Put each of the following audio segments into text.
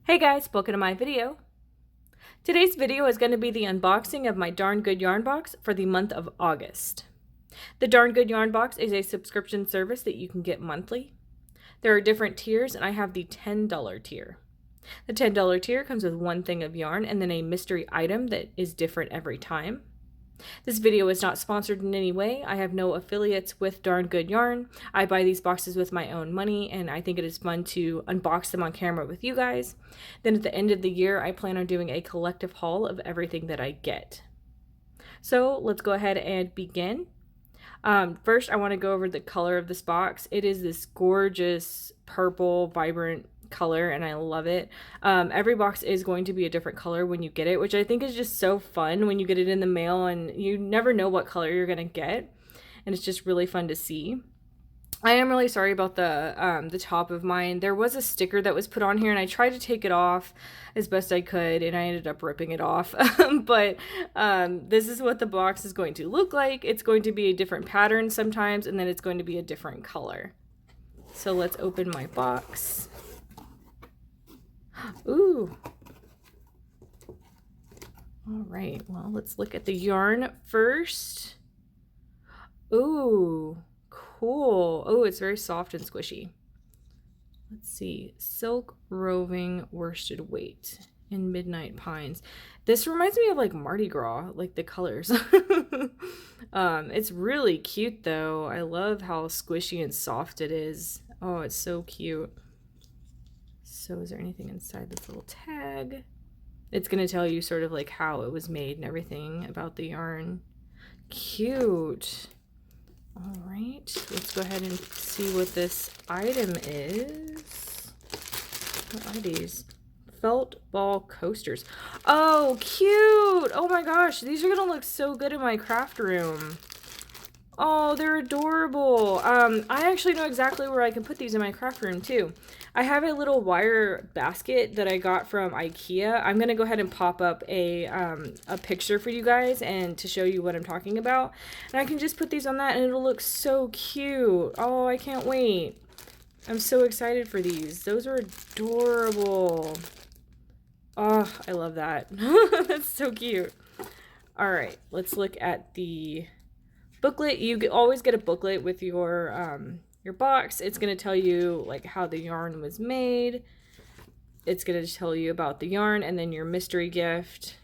Hey guys, welcome to my video. Today's video is going to be the unboxing of my Darn Good Yarn box for the month of August. The Darn Good Yarn box is a subscription service that you can get monthly. There are different tiers and I have the $10 tier. The $10 tier comes with one thing of yarn and then a mystery item that is different every time. This video is not sponsored in any way. I have no affiliates with Darn Good Yarn. I buy these boxes with my own money and I think it is fun to unbox them on camera with you guys. Then at the end of the year, I plan on doing a collective haul of everything that I get. So let's go ahead and begin. First, I want to go over the color of this box. It is this gorgeous purple, vibrant color and I love it. Every box is going to be a different color when you get it, which I think is just so fun when you get it in the mail and you never know what color you're gonna get, and it's just really fun to see. I am really sorry about the top of mine. There was a sticker that was put on here and I tried to take it off as best I could and I ended up ripping it off. But this is what the box is going to look like. It's going to be a different pattern sometimes and then it's going to be a different color. So let's open my box. Ooh. All right, well, let's look at the yarn first. Ooh, cool. Oh, it's very soft and squishy. Let's see. Silk roving worsted weight in Midnight Pines. This reminds me of like Mardi Gras, like the colors. It's really cute though. I love how squishy and soft it is. Oh, it's so cute. So is there anything inside this little tag? It's going to tell you sort of like how it was made and everything about the yarn. Cute. All right, let's go ahead and see what this item is. What are these? Felt ball coasters. Oh, cute. Oh my gosh, these are going to look so good in my craft room. Oh, they're adorable. I actually know exactly where I can put these in my craft room too. I have a little wire basket that I got from IKEA. I'm gonna go ahead and pop up a picture for you guys and to show you what I'm talking about. And I can just put these on that and it'll look so cute. Oh, I can't wait. I'm so excited for these. Those are adorable. Oh, I love that. That's so cute. All right, let's look at the booklet. You always get a booklet with your box. It's going to tell you like how the yarn was made. It's going to tell you about the yarn and then your mystery gift.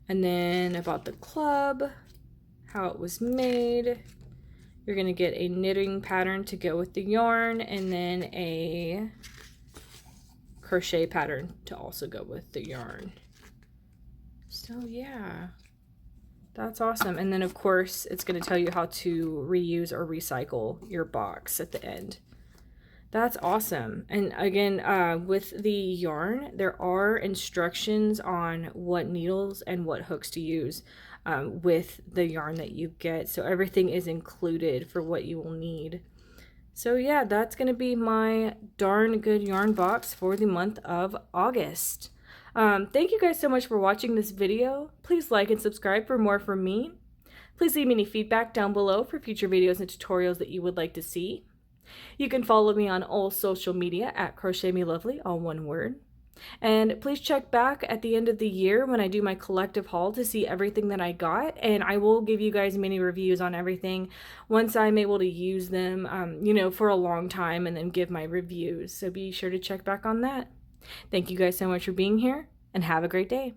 And then about the club, how it was made. You're going to get a knitting pattern to go with the yarn and then a crochet pattern to also go with the yarn. So yeah. That's awesome. And then of course it's going to tell you how to reuse or recycle your box at the end. That's awesome. And again, with the yarn, there are instructions on what needles and what hooks to use with the yarn that you get. So everything is included for what you will need. So yeah, that's going to be my Darn Good Yarn box for the month of August. Thank you guys so much for watching this video. Please like and subscribe for more from me. Please leave me any feedback down below for future videos and tutorials that you would like to see. You can follow me on all social media at crochetmelovely, all one word. And please check back at the end of the year when I do my collective haul to see everything that I got. And I will give you guys mini reviews on everything once I'm able to use them, for a long time and then give my reviews. So be sure to check back on that. Thank you guys so much for being here and have a great day.